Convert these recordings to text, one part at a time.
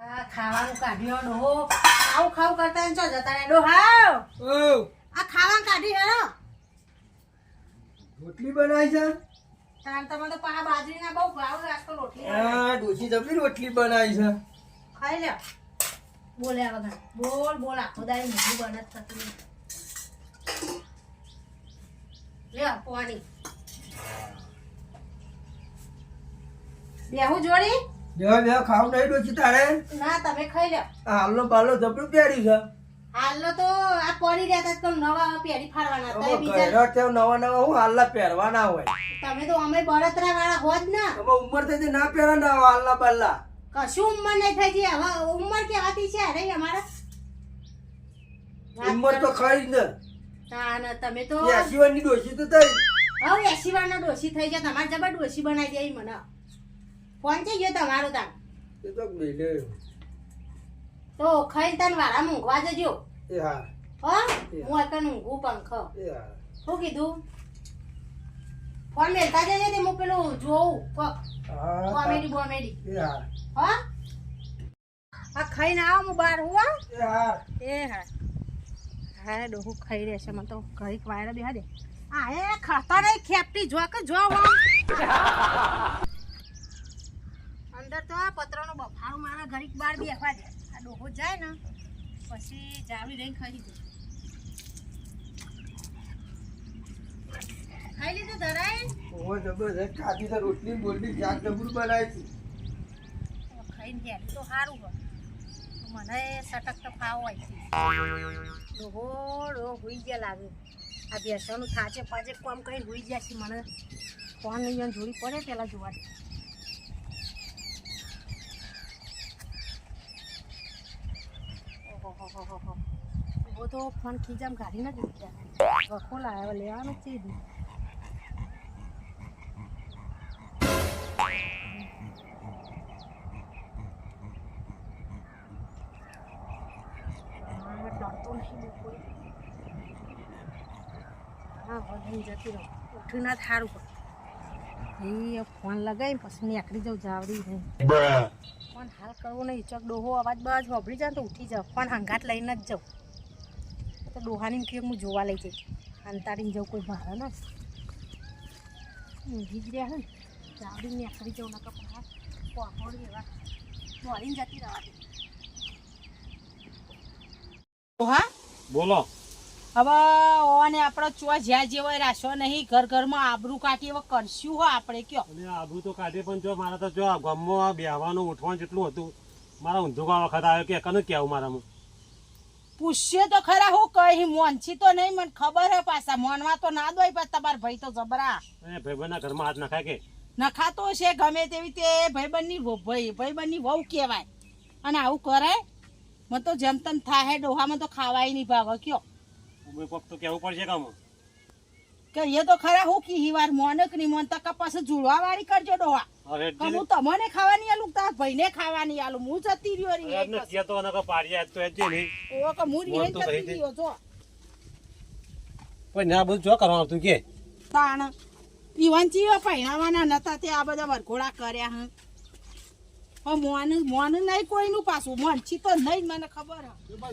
આ ખાવાનું કાઢ્યો ડોહો ખાવ ખાવ કરતા ને ચો જતા રે ડોહા આ ખાવાનું કાઢી હેરો રોટલી બનાવી છે તાર તમે તો પા બાજરીના બહુ ભાવ રાખતો રોટલી હા ડોશી જબરી રોટલી બનાવી છે ખાઈ લે બોલ્યા વગર બોલ બોલ આખો દાડી મોઢું બનત થતું લે પાણી બેહું જોડી બે ખાવ નહીં ડોશી તારે ના તમે ખાઈ લે હાલનો પાલો જબરું પહેર્યું છે હાલનો તો આ પડી રહેતા તો નવા પેરી ફાડવાના હતા હવે બીજા ઘરે તેમ નવા નવા હું હાલના પહેરવાના હોય તમે તો અમે બળતરા વાળા હોત ને તમે ઉંમર થઈ જાય ના પહેરા ના હાલના બાલના કશું ઉંમર નહીં થઈ ગઈ હવે ઉંમર કેવાતી છે અરે અમારા ઉંમર તો ખરી ને ના તમે તો 80 વર્ષની ડોશી તો થઈ હવે 80 વાળનો ડોશી થઈ જાય તમારે જબર ડોશી બનાવી દે મને ફોન થઈ ગયો તમારો તાર એ તો મેલે તો ખાઈ તન વાળા મૂંઘવા જજો એ હા હો હું એક ઊંઘું પંખ એ હા શું કીધું ફોન મેલતા જજે તે હું પેલું જોઉં કોમેડી બોમેડી એ હા હો આ ખાઈને આવો હું બહાર હું એ હા એ હા હા ડોહું ખાઈ રહેશે મને તો ઘડીક વાયરા બેહા દે આ એ ખાતા નહીં ખેપટી જો કે જો અંદર તો આ પતરાનો બફારો મારા ઘડીક બહાર બેસવા દે આ ડોહો જાય ને પછી જાવી રહીને ખાઈ લીધું ખાઈ લીધું ધરાય ઓ જબરજસ્ત ખાધી તો રોટલી બોલડી શાક જબરું બનાવી છે ખાઈને ગયા તો સારું હોય મને સટક તો ખાવ હોય ડોહો હુઈ ગયા લાગે આ બેસવાનું થાચે પાછે કોમ કરીને હુઈ ગયા છે મને કોણ નહીં જોડી પડે પેલા જોવા ઓહો તો ફોન ખીજામ કાઢી ન દીધા વખો લાવ્યા લેવાનું છે જતી રહું ઉઠી ના થારું પણ ફોન લગાવી પછી નીકળી જાઉં જાવડી નહીં ફોન હાલ કરવું નહીં ચોક ડોહો અવાજ બસ વાપરી જાય તો ઉઠી જાવ ફોન હંગાટ લઈને જ જાઉં તો ડોહાની કે હું જોવા લઈ જઈ અંતાડીને જાઉં કોઈ ભારે ને ઊંઘી જ રહ્યા ને જાવડી નીકળી જાઉં નકર પણ પોપડ એવા દોડીને જતી રહેવા ડોહા બોલો હવે ઓને આપણો ચો જ્યાં જેવો રાશો નહીં ઘર ઘરમાં આબરૂ કાઢી હવે કરશું હો આપણે કયો અને આબુ તો કાઢે પણ જો મારા તો જો ગામમાં બેહવાનું ઉઠવાનું જેટલું હતું મારા ઊંધું વખત આવ્યો કે કનું કેવું મારામાં પૂછશે તો ખરા હું કહી મોનછી તો નહીં મને ખબર હે પાછા મોનવા તો ના દોય પણ તમારા ભાઈ તો જબરા એ ભાઈબંધના ઘરમાં હાથ નખાય કે નખાતો છે ગમે તેવી તે ભાઈબંધની વહુ કહેવાય અને આવું કરાય મને તો જેમ તેમ થાય ડોહામાં તો ખાવાય નહીં ભાવ કયો કોક તો કેવું પડશે કામ કે એ તો ખરા હું કી વાર મોનક નહીં મોન તક પાસે જુડવા વાળી કરજો ડોહા અરે હું તમને ખાવાની આલું તાર ભાઈને ખાવાની આલું હું જતી રહ્યો રી ને કે તો નકો પાડિયા તો એજ નહીં ઓ કે હું રી જતી રહ્યો જો પણ ના બધું જો કરવા આવતું કે તાણ ઈવન ચીવા પહેણાવાના નતા તે આ બધા વરઘોડા કર્યા હા મોન નહીં કોઈનું પાછું મોનછી તો નહીં મને ખબર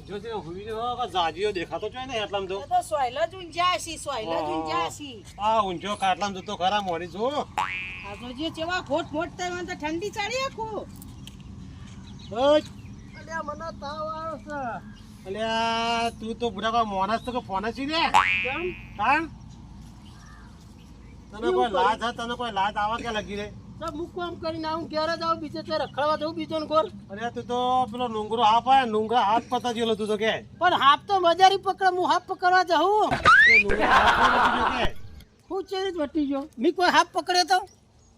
જો તે હુઈ જો જાજીઓ દેખાતો છે ને એટલામ તો સોયલ જ ઊંઝા છી આ ઊંઝો કાટલામ તો ખરા મોડી જો આ જો જે ચેવા ઘોટ મોટ થાય મને તો ઠંડી ચાડી આખું અલ્યા મને તાવ આવે છે અલ્યા તું તો બુડા મોનસ તો કે ફોન છે ને કેમ કાણ તને કોઈ લાજ આવા કે લગી રે હું કામ કરીને આવું ઘેર જ આવું બીજે તે રખડવા જવું બીજો ને ઘર અરે તું તો પેલો નુંગરો હાફ આયા નુંગરા હાથ પતા જેલો તું તો કે પણ હાફ તો બજારી પકડે હું હાફ પકડવા જાઉં હું ચેરી જ વટી ગયો મી કોઈ હાફ પકડે તો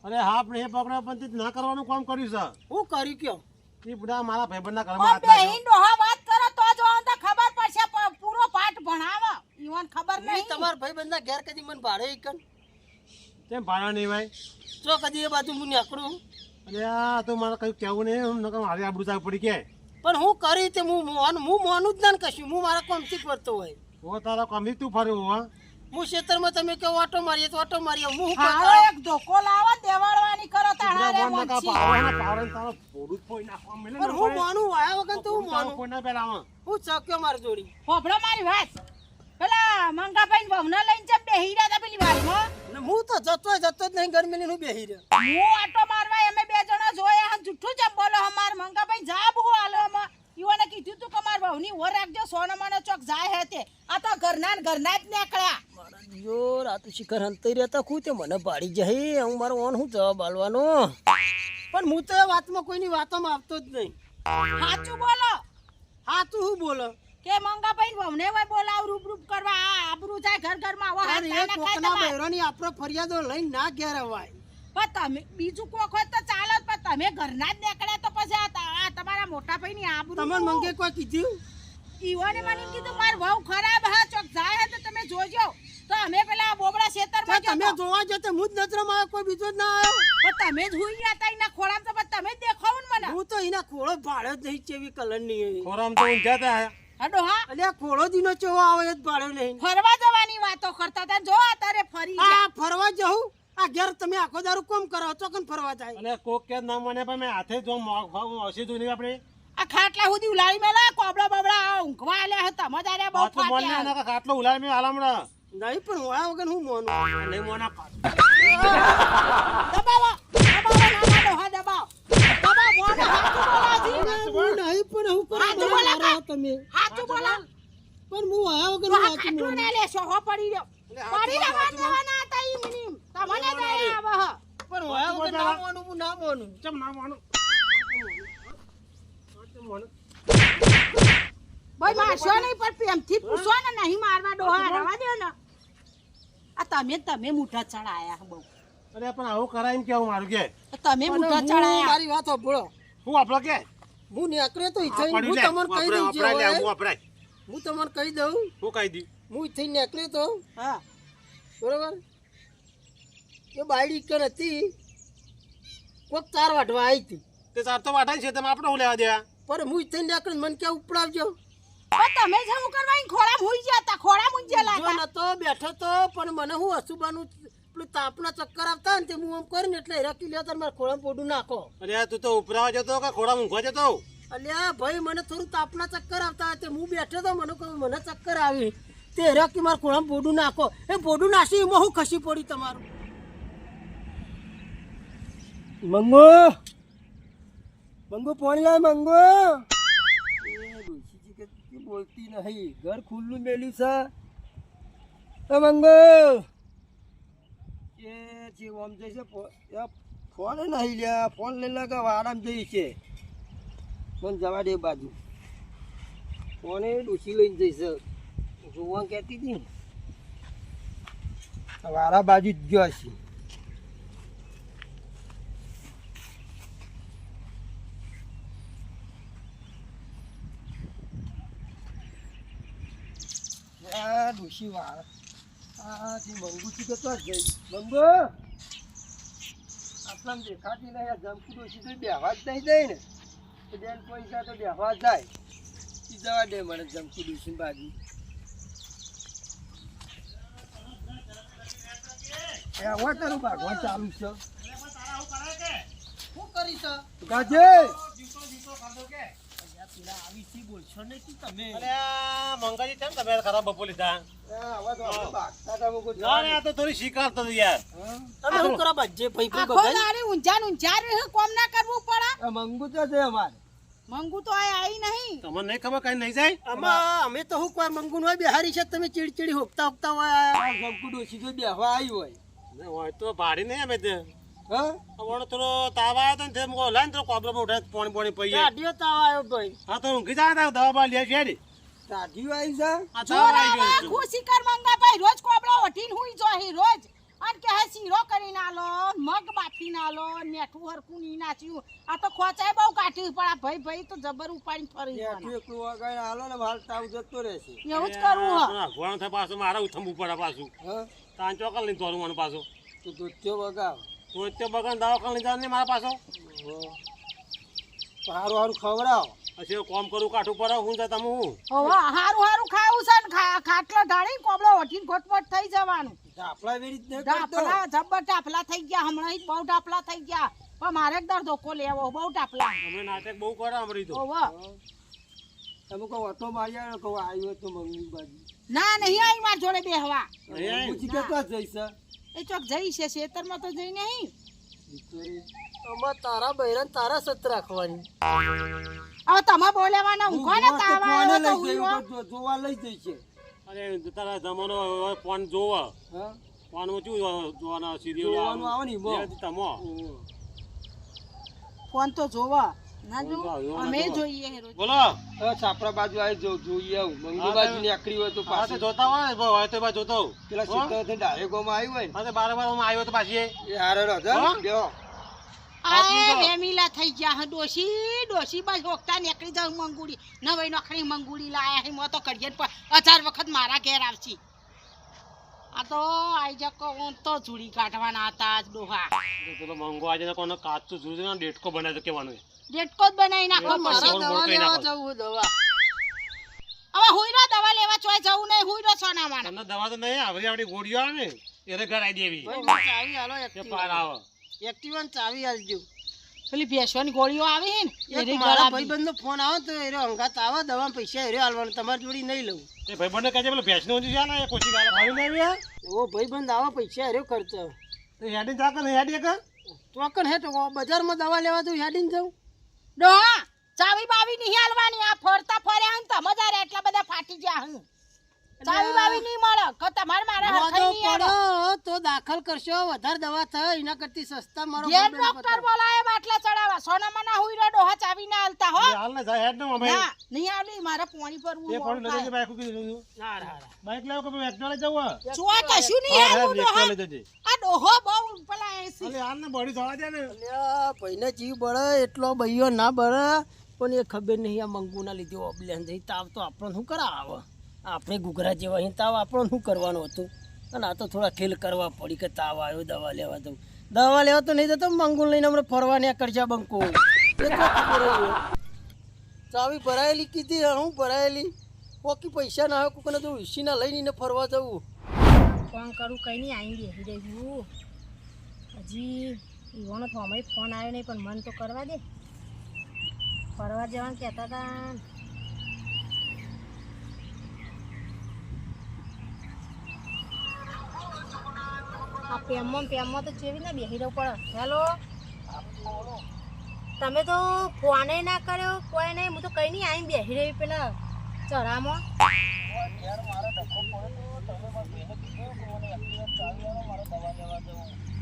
અરે હાફ ને પકડે પણ તે ના કરવાનું કામ કર્યું છે હું કરી કયો એ બુડા મારા ભાઈબંધના ઘરમાં હાથ બેહીન ડોહા વાત કરો તો જો તો ખબર પડશે પૂરો પાઠ ભણાવો ઈવન ખબર નહીં તમાર ભાઈબંધના ઘેર કદી મને ભાડે ઈકન કેમ ભાડા નહીં ભાઈ જો કદી એ બાજુ હું નીકળું અરે આ તો મારે કઈ કેવું નહીં નકર મારે આબરૂ જાગ પડી કે પણ હું કરી તે હું મોનું જ ના કશું હું મારા કોમથી કરતો હોય ઓ તારા કમી તું ફર્યો હો હું ખેતરમાં તમે કહો ઓટો મારીએ તો ઓટો મારીએ હું શું હાલો કરું? એક ધોકો લાવો ને દેવાળવાની કરો તાણા રે મોંચી. પણ હું માનું આયા વગર તો હું માનું હું ચક્યો મારી જોડી હોભળો મારી વાત. પેલા મંગાભાઈ વહુને લઈને ચમ બેહી રહ્યા હતા પેલી વાડીમાં. ને હું તો જતો જ નહીં ગરમીની હું બેહી રહ્યો હું આટો મારવા અમે બે જણા જોયા હન જુઠ્ઠું જમ બોલો અમાર મંગાભાઈ જા બહુ હાલવામાં ઈવાને કીધું તું કે માર વહુની ઓર રાખજો સોનો માનો ચોક જાય હે તે આ તો ઘરના જ નીકળ્યા. જો રાત શિખર હંતાઈ રહેતા ખું તે મને પાડી જાય હું મારો ઓન હું જવાબ આલવાનો પણ હું તો એ વાતમાં કોઈની વાતોમાં આવતો જ નહીં સાચું બોલો હા તું શું બોલો કે મંગાભાઈ વહુને હોય બોલાવ રૂપ કરવા આ આબરૂ જાય ઘર ઘરમાં આવો હાથ એ ના ખાય કોકના તમારે. બહેરોની આપણો ફરિયાદો લઈને ના ઘેર અવાય પણ તમે બીજું કોક હોય તો ચાલો જ, પણ તમે ઘરના જ નીકળ્યા તો પછી આ તમારા મોટા ભાઈની આબરૂ તમને મંગે કોઈ કીધું ઈવાને મને એમ કીધું માર વહુ ખરાબ હા ચોક જાય હે તો તમે જોજો. તો અમે પેલા બોબડા ખેતરમાં તો તમે જોવા જતે હું જ નજરમાં આવ્યો કોઈ બીજો જ ના આવ્યો પણ તમે જ હુઈ ગયા તા એના ખોળામાં તો પણ તમે જ દેખાવ ને મને. હું તો એના ખોળો ભાડ્યો જ નહીં ચેવી કલરની ખોરામ તો ઊંઘ્યા તા. હડો હા અલ્યા ખોળો દીનો ચેવો આવે એ જ ભાડ્યો નહીં ફરવા જવાની વાતો કરતા હતા જો અત્યારે ફરી આ ગયા. ફરવા જવું આ ઘેર તમે આખો દારૂ કોમ કરો ચોકન ફરવા જાય અને કોક કે ના મને પણ મેં હાથે જો હસી દુની આપણે આ ખાટલા સુધી ઉલાળી મેલા કોબડા બબડા ઊંઘવા આલ્યા હતા મજા રે બહુ આટલું બોલ ફાટ્યા. ના ખાટલો ઉલાડ મેં હાલામડા નહીં પણ હોયા વગર હું મોનું નહીં મોના દબાવો નાના ડોહા દબાવો મોઢા હાચું બોલાજી. હું નહીં પણ હું કરો હાચું મને બોલા મારો તમે હાચું બોલા પણ હું હોયા વગર તો હું આ હાચું ખાટલો મોનું. ના લેશો હો પડી રહ્યો પડી રહેવા દેવાના હતા ઈ મિનિમ તમને દયા આવે હ. પણ હોયા વગર ના મોનું હું ના મોનું ચમ ના મોનું ભાઈ મારશો નહીં પણ પ્રેમથી પૂછો ને નહીં મારવા ડોહા રવા દો ને. આ તમે મુઠા ચડાયા બહુ અરે પણ આવું કરાય એમ કેવું મારું કે તમે મુઠા હું ચડાયા. મારી વાત સાંભળો હું આપણો કે હું નીકળ્યો તો આ ઈચ્છા હું પડ્યું લે, તમને કહી દઉં વપરાય લે, જે હું હોય. વપરાય. હું તમને કહી દઉં હું કહી દી હું થઈ નીકળ્યો તો હા બરોબર એ બાયડી કર હતી કોક ચાર વાટવા આવી હતી તે તાર તો વાટાય છે તમે આપણે હું લેવા દે પણ હું થઈ નીકળ્યો મને ક્યાં ઉપડાવજો પણ તમે શું કરવા ઈ ખોળામાં હુઈ ગયા હતા ખોળામાં ઊંઝેલા જો હતા. નતો બેઠો તો પણ મને હું અસુબાનું પેલું તાપના ચક્કર આવતા ને તે હું આમ કરીને એટલે હેરાકી લ્યો તો મારા ખોળામાં પોડું નાખો અરે તું તો ઉપરાવા જતો કે ખોડા ઊંઘવા જતો અલ્યા ભાઈ મને થોડું તાપના ચક્કર આવતા તે હું બેઠો તો મને કહું મને ચક્કર આવી તે હેરાકી મારા ખોળામાં પોડું નાખો એ પોડું નાસી એમાં હું ખસી પડી તમારું મંગો મંગો પાણી લાય મંગો બોલતી નહીં ઘર ખુલ્લું મેલ્યું છે મંગો એ જે ઓમ જઈ છે ફોન નહીં લ્યા ફોન લઈ લે કે આરામ જઈ છે મને જવા દે બાજુ ફોને ડૂસી લઈને જઈશ જોવા કહેતી હતી ને વારા બાજુ જ ગયો છે આ ડૂસી વાળા આ જે મંગુ છે કે તો જઈ મંગુ આટલા દેખાતી નહીં આ જમકુ ડોસી તો બેહવા જ નહીં જાય ને તો બેન પૈસા તો બેહવા જાય ઈ જવા દે મને જમકુ ડોસી બાજુ એ આવા તારું ભાગવા ચાલુ છે શું કરીશ ગાજે પેલા આવી સી બોલશો નહીં તું તમે અરે આ મંગાજી કેમ તમે ખરાબ બપો લીધા આવા તો આપણે ભાગતા હતા મુકો ના રે, આ તો થોડી શિકારતો હતો યાર તમે શું કરો બજ્જે ભાઈ ભાઈ આખો દાડી ઊંઝા રહે કોમ ના કરવું પડે. આ મંગુ તો છે અમારે મંગુ તો આ આવી નહીં. તમને નહીં ખબર કઈ નહીં જાય આમાં અમે તો હું કોઈ મંગુ હોય બિહારી છે તમે ચીડચીડી હોકતા હોકતા હોય આ જમકુ ડોસી જો બેહવા આવી હોય ને હોય તો ભાડી નહીં અમે તે હા હમણાં થોડો તાવ આવ્યો તો ને તે મૂકો લાઈને થોડો કોબરામાં ઉઠે પાણી પાણી પીએ કાઢ્યો તાવ આવ્યો ભાઈ હા તો ઊંઘી જાય ને દવા બા લે છે ને કાઢ્યું આવી છે આ તાવ આવી જોરાવા ગયો છે. ખુશી કર મંગાભાઈ રોજ કોબળો ઓઠીને હુઈ જોહી રોજ અને કે હે શીરો કરીને આલો મગ બાફીને આલો મેઠું હરકું ની નાચ્યું આ તો ખોચાય બહુ કાઢ્યું પણ આ ભાઈ તો જબર ઉપાડીને ફરી જવાના. એકલું વગાડે હાલો ને હાલ તાવ જતો રહેશે એવું જ કરવું હ. હા, ઘોડો થાય પાછું મારે ઉથમવું પડે પાછું હા તાન ચોકલ લઈને તોરું મને પાછું તો દોત્યો વગાવ તો તે બગાન દવાખાને લઈ જવાનું નહીં મારા પાછો સારું સારું ખવડાવો પછી કોમ કરું કાઠું પર હું જા તમે હું હવે હારું ખાવું છે ને ખાટલો ઢાળી કોબળો ઓઠીને ગોટપટ થઈ જવાનું. ઢાફલા વેરી જ ન કરતો. ઢાફલા જબ્બર ઢાફલા થઈ ગયા હમણાં બહુ ઢાફલા થઈ ગયા પણ મારે એક દર ધોકો લેવો બહુ ઢાફલા. તમે નાટક બહુ કરો અમરી તો ઓવા તમે કહો ઓટો માર્યા કહો આવ્યો તો મંગની બાજુ ના નહીં આવી માર જોડે બેહવા. પૂછી કે તો જઈશ એ ચોક જઈ છે ખેતરમાં તો જઈ નહીં. અમાર તારા બૈરાન તારા સત રાખવાની હવે તમે બોલેવાના હું કોને તાવ આવ્યો તો જોવા લઈ જઈ છે. અરે તારા જમાનો હવે ફોન જોવા હા ફોનમાં શું જોવાના સિરિયલ જોવાનું આવે ને તમો ફોન તો જોવા ના જો અમે જોઈએ હેરો. બોલો છાપરા બાજુ આવી જોઈએ આવું મંગની બાજુ ની આકડી હોય તો પાસે પાછું જોતા હોય તો બાજુ જોતો પેલા સીધા ડાયરેક્ટ આવ્યું હોય ને પાસે બાર આવ્યો તો પાછી એ હારે બેહો આ વેમીલા થઈ ગયા હે ડોશી બસ હોકતા નીકળી જાવ મંગુડી નવી નોખરી મંગુડી લાયા હે મો તો કડિયર પર 1000 વખત મારા ઘેર આવશી. આ તો આઈ જકો તો જુડી કાઢવાના હતા ડોહા. પેલો મંગો આજે કોનો કાચું જુડી ને ડેટકો બનાવ્યો કેવાનું ડેટકો જ બનાવી નાખો મારા પછી. દવા લેવા જવું દવા હવે હુઈરો દવા લેવા ચોય જવું નહીં હુઈરો સોના માના. તમને દવા તો નહીં આવડી આપડી ગોળીઓ આવે ને એને ઘર આવી દેવી ચાવી હાલો કે પાર આવે એક્ટિવા ચાવી હાલજો. પેલી ભેંસવાની ગોળીઓ આવી હે ને એરી મારા ગળા ભાઈબંધનો ફોન આવે તો એરો હંગાત આવે દવા પૈસા એરો હાલવાનું તમારી જોડી નહીં લઉં. એ ભાઈ બંને કહે છે પેલો ભેંસ નો છે ને કોચી ગાલા ભાઈ ને આવ્યા એવો ભાઈબંધ આવે પૈસા એરો ખર્ચો તો હેડી જા કે હેડી કે ચોકન હે તો બજારમાં દવા લેવા તો હેડીને જાઉં. ડોહા ચાવી બાવી નહીં હાલવાની. આ ફરતા ફર્યા હન તમજાર એટલા બધા ફાટી ગયા હન. ચાવી બાવી નહીં મળે કે તમારે મારા હરખાઈ નહીં આવે. તો દાખલ કરશો વધારે દવા થાય એના કરતી સસ્તા મારો ઘેર ડોક્ટર બોલાય બાટલા ચડાવવા સોનામાં ના હુઈ રો ડોહા ચાવી ના હાલતા હો. હાલ ને જા હેડ નો ભાઈ ના નહીં આવડી મારા પોણી પર એ ફોન લઈ જજે બાઈક કીધું બાઈક લેવો કે મેકડોનાલ્ડ જવું ચોય કશું નહીં હાલું ડોહા. લઈ જજે આ ડોહો બહુ પેલા એસી અલે હાલ ને બોડી ધોવા દે ને ભાઈને જીવ બળે એટલો ભાઈઓ ના બળે પણ એ ખબર નહીં આ મંગુના લીધે ઓબલેન જઈ તાવ તો આપણને શું કરા આવે આપણે ઘૂઘરા જેવા અહીં તાવ આપણને શું કરવાનું હતું અને આ તો થોડા ખેલ કરવા પડી કે તાવ આવ્યો દવા લેવા દઉં દવા લેવા તો નહીં જતો મંગુ લઈને હમણાં ફરવા ને કરજા બંકો ચાવી ભરાયેલી કીધી હું ભરાયેલી પોકી પૈસા ના આવે કોઈને તો વિસીના લઈને ફરવા જવું ફોન કરું કઈ નહીં આવી બેસી રહ્યું હજી ઈવાનો તો અમે ફોન આવ્યો નહીં પણ મન તો કરવા દે ફરવા જવાનું કહેતા હતા. આ પેમમાં તો જેવી ના બેસી રહેવું પડે. હેલો તમે તો ફોને ના કર્યો કોઈ નહીં. હું તો કઈ નહીં આવીને બેસી રહી પેલા ચરામાં.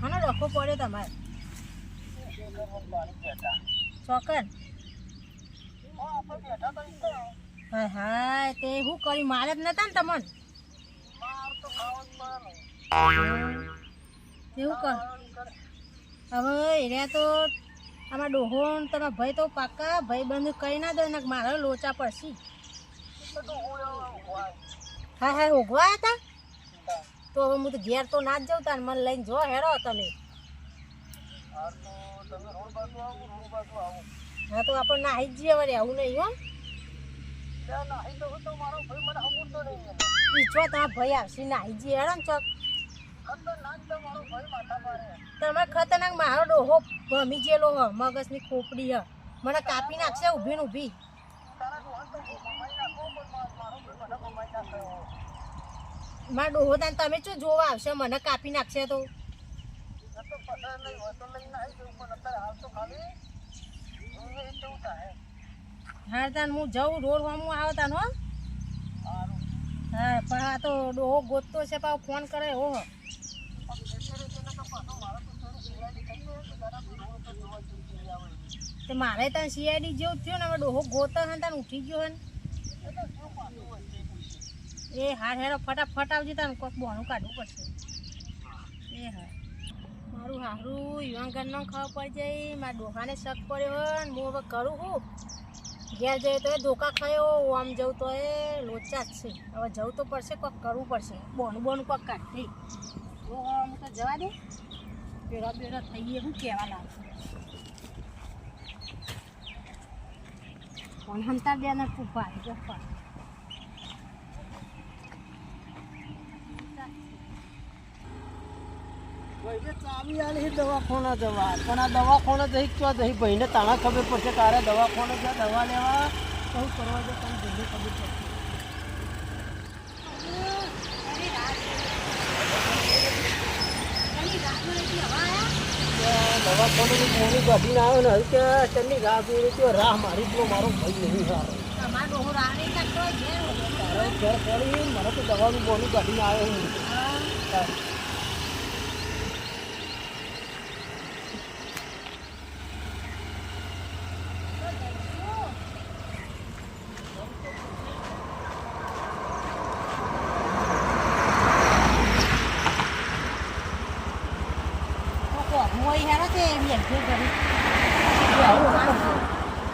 હા ડખો પડ્યો તમારે ચોકન. હા હા તે શું કર્યું મારે જ નતા ને તમને એવું કર. હવે એરિયા તો આમાં ડોહો તમારા ભાઈ તો પાક્કા ભાઈ બંધ કઈ ના દો ને મારા લોચા પડશે. હા હા ઉગવા હતા તો હવે હું તો ઘેર તો ના જ જાઉં તાર મને લઈને જો હેરો તમે. હા તો આપણે નાહી જ જઈએ વળી આવું નહીં હો. ઈચ્છો તમારા ભાઈ આવશે નાહી જઈએ હેરો ને ચોક. તમે ખતરનાક મારો ડોહો ભમી ગયેલો હ મગજની ખોપડી હ મને કાપી નાખશે ઊભી ને ઊભી. મારા ડોહો તાન તમે શું જોવા આવશે મને કાપી નાખશે તો. હા તાન હું જાઉં રોડ વામું આવે તાન હો. હા પણ આ તો ડોહો ગોતતો છે પાછો ફોન કરે હો. તે મારે ત્યાં સીઆઈડી જેવું થયું ને હવે ડોહો ગોતા હે તાન ઉઠી ગયો હે ને. એ હાર હેરો ફટાફટ આવજે તાન કોઈક બહાનું કાઢવું પડશે. એ હા મારું હારું યુવાન ઘરનો ખબર પડી જાય. મારા ડોહાને શક પડ્યો હોય ને હું હવે કરું હું ઘેર જઈએ તો એ ધોકા ખાયો આમ જવું તો એ લોચા જ છે. હવે જવું તો પડશે કોઈક કરવું પડશે બોનું કોઈક કાઢી તો હું તો જવા દે પેલા બેરા થઈએ શું કહેવા લાગશે. ફોન હમતા બે ને ખૂબ ભારે જો ફોન ભાઈને ચાવી આલી દવાખાના જવા પણ આ દવાખાના જઈ ચો જઈ ભાઈને તાણા ખબર પડશે તારે દવાખાને જ્યાં દવા લેવા શું કરવા દે તને ભાઈને ખબર પડશે દવાખાને મોડી કાઢીને આવ્યો ને કે તેમની રાહ જોઈ તો રાહ મારી તો મારો ભાઈ નહીં સારો તમારો ડોહો રાણી કાઢતો ઘેર તારો ઘેર પડી મારે તો દવાનું મોડું કાઢીને આવ્યો હું મોઈ હેરો તે બેન કે કરી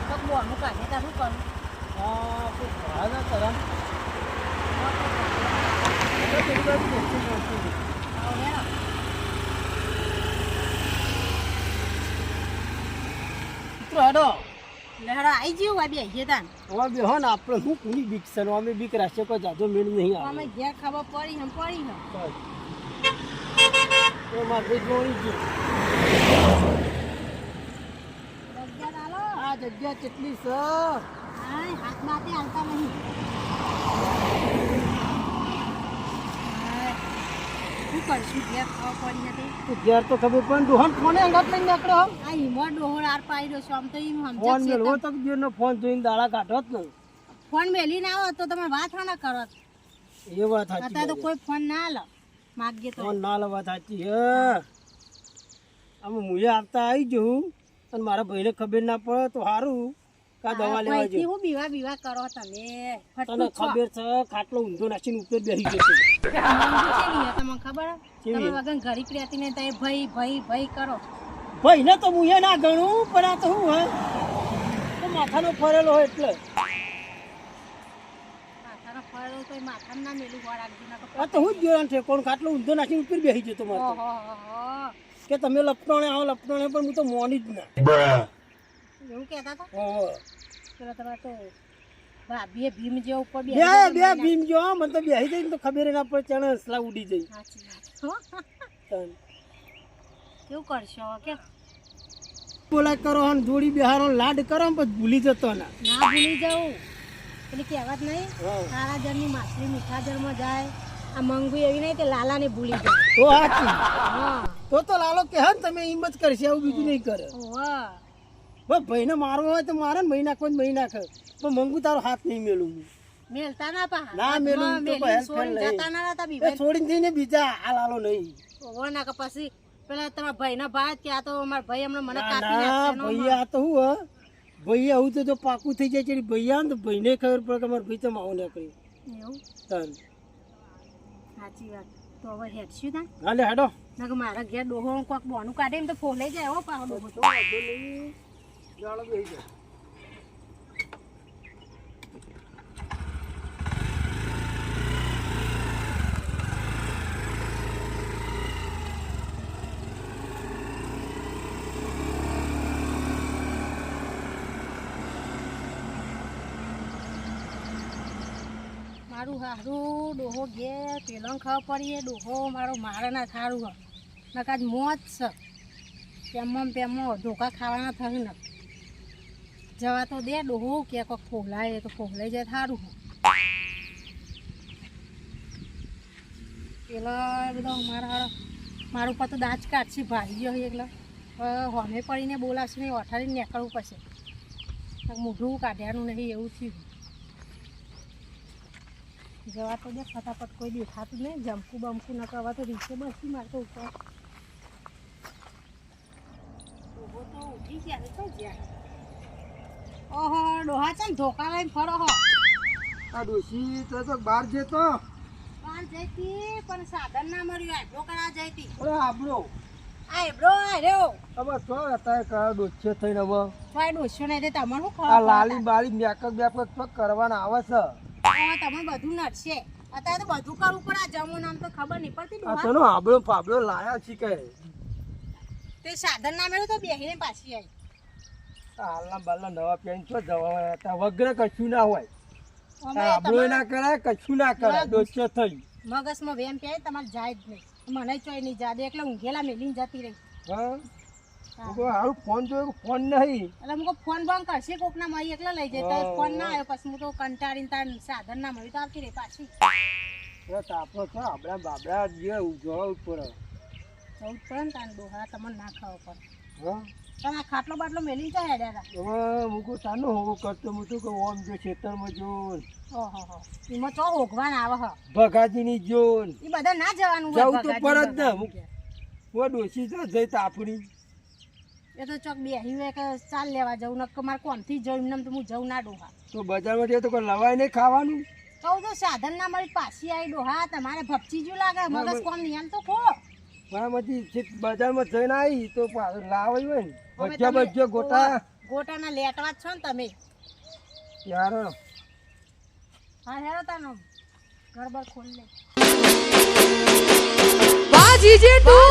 તો બોનું કાઢે તા શું કરું હા તો ભાના તરમ હેડો લહેરો આવી જ્યું આ બે તાન હવે બેહો ને આપણે શું પૂરી બીક છે અમે બીક રાખશે કોઈ જાજો મેળ નહીં અમે આવે ઘેર ખબર પડી હમ પડી હમ તો મારે જોઈ ગયું જગ્યા આલો આ જગ્યા કેટલી છે હાય હાથ બાતે હાલતા નહીં હાય શું કરશું ઘેર ખબર પડી હતી તો ઘેર તો ખબર પણ દોહન ફોને અંગાત લઈને નીકળ્યો આ હિમો ડોહર આર પાડી દો છો આમ તો એમ ફોન સમજે મેળવો તો દેરનો ફોન જોઈને દાડા કાઢો જ ને ફોન મેલીને આવો તો તમે વાત ના કરો એ વાત અત્યારે તો સાચી કોઈ ફોન ના લો માગે તો ફોન ના લેવા સાચી હે આમ મુએ આવતા આવી જવું અને મારા ભાઈને ખબર ના પડે તો સારું કા દવા લેવા પૈથી જવું હું બીવા કરો તમે તને ફટકું છો. ખબર છે ખાટલો ઊંધો નાખીને ઉપર બેસી જશે મંજુ કેવી હે તમને ખબર હે? કેવી? તમે વગર ઘડીક રહેતી ને તમે ભઈ કરો ભાઈને તો મુએ ના ગણું પણ આ તો શું હે તો માથાનો ફરેલો હોય એટલે માથાનો ફળો તો માથામાં ના મેલું ગોળ આગળ ના આ તો હું જ જોવાનું ઠેકોણ ખાટલો ઊંધો નાખીને ઉપર બેસી જતો મારે તો. કે તમે લપટોણે આવો લપટોણે પણ હું તો મોની જ ના એવું કહેતા હતા ઓહો. પેલા તમારે તો ભાભીએ ભીમ જેવા ઉપર બે બે ભીમ જો મને તો બેસી જઈને તો ખબર ના પડે ચણે હસલા ઉડી જઈ સાચી વાત હો. તાન. કેવું કરશો કે બોલા કરો ને જોડી બિહારો લાડ કરો ને પછી ભૂલી જતો ના ના ભૂલી જાઉં પેલી કહેવત નહીં હા. સારા જણની માછલી મીઠા જળમાં જાય આ મંગુ એવી નહીં કે લાલાને ભૂલી જાય તો હાચી હા તો લાલો કે હા તમે એમ જ કરશે આવું બીજું નહીં કરે ઓહો બસ ભાઈને મારવો હોય તો મારે ને મહી નાખો ને મહી નાખે પણ મંગુ તારો હાથ નહીં મેલું હું મેલતા ના પા ના મેલું તો કોઈ હેલ્પ છોડીને નહીં જતા ના રહેતા એ બીભાઈ છોડીને જઈને બીજા આ લાલો નહીં ઓહો ના કે પછી પેલા તમારા ભાઈના ભાત કે આ તો અમારા ભાઈ હમણાં મને ના કાપી ના નાખશે ભાઈ આ તો હું ભાઈ આવું તો જો પાકું થઈ જાય છે ભાઈ આવે ને તો ભાઈને ખબર પડે કે મારા ભાઈ તો માવો ના કરી એવું તાન સાચી વાત તો હવે હેડશું તા હાલે હાડો ના કે મારા ઘેર ડોહો કોક બોનું કાઢે ને તો ફોલાઈ જાય હો પાછો ડોહો તો જાળો બેસી જાય મારું હારું ડોહો ઘેર પેલો ખબર પડીએ ડોહો મારો મારે ના થારું હ નકાજ મોત છે પેમમાં ધોકા ખાવાના થયું ને જવા તો દે ડોહો કે કોક ફોલાય તો ફોલાઈ જાય થારું પેલા બધો મારું ઉપર તો દાંત કાઢશે ભાઈ ગયો એટલે હોમે પડીને બોલાશે નહીં અઠાડીને નીકળવું પડશે મોઢું કાઢ્યાનું નહીં એવું થયું જવા તો દે ફટાફટ કોઈ દેખાતું નહીં જમકું બમકું ન કરવા તો રીસે બસી મારતો ઉપર ડોહો તો ઉઠી ગયા ને તો જ્યાં ઓહો ડોહા છે ને ધોકા લઈને ફરો હો આ ડોશી તો બહાર જતો બહાર જઈતી પણ સાધન ના મળ્યું આઈબ્રો કરા જઈતી અરે આબરો આઈબ્રો આર્યો હવે તો અત્યારે કયો ડોસ્યો થઈને હવે ભાઈ ડોસ્યો નહીં તે તમારે શું આ લાલી બાલી મેકઅપ બેકઅપ તો કરવાના આવે છે તમે બધું નડશે અત્યારે તો બધું કરવું પડે આ જમવું નામ તો ખબર નહીં પડતી આ ડોહા તનો આબળો ફાબળો લાયા છે કે તે સાધન ના મળ્યું તો બેહીને પાછી આવી હાલના બાલના નવા પેન્ટ છો જવા હતા વગર કશું ના હોય અમે આપણો ના કરાય કશું ના કરાય દોસ્તો થઈ મગજમાં વેમ પે તમારે જાય જ નહીં મને ચોય નહીં જાદે એટલે ઊંઘેલા મેલીને જતી રહી હા હારું ફોન જોયો ફોન નહીં એટલે હું ફોન બંધ કરશે કોકના મળી એકલા લઈ જાય તો હા. ફોન ના આવ્યો પછી હું તો કંટાળીને તાર સાધન ના મળ્યું તો આવતી રહી પાછી તાપો છો આપડા બાબડા જે જોવા ઉપર જવું જ પડે ને તાર ડોહા તમને ના ખાવો પડે હા તમે આ ખાટલો બાટલો મેલીને તો હેડ્યા હતા હવે મૂકો તાનો હોવો કરતો હું તો કે ઓમ જો ખેતરમાં જોન ઓહો હો એમાં ચો હોગવાન આવે હ ભગાજીની જોન એ બધા ના જવાનું હોય જવું તો ભગાજી પર જ ને ભગાજી. હું ડોસી તો જઈ તાપડી એ તો ચોક બેહી હોય કે ચાલ લેવા જવું નક્કો મારે કોણથી જવું એમને તો હું જવું ના ડોહા તો બજારમાં જઈએ તો કોઈ લવાય નહીં ખાવાનું કહું તો સાધન ના મળી પાછી આવી ડોહા તમારે ભપચી જો લાગે મગજ કોમ નહીં તો ખો મારામાંથી બજારમાં જઈને આવી તો લાવાય હોય ને હવે ભજ્યા તમે ભજ્યા ગોટા ગોટાના લેટવા જ છો ને તમે યાર હા હેરો તાનો ગરબર ખોલ લે વાહ જીજે તું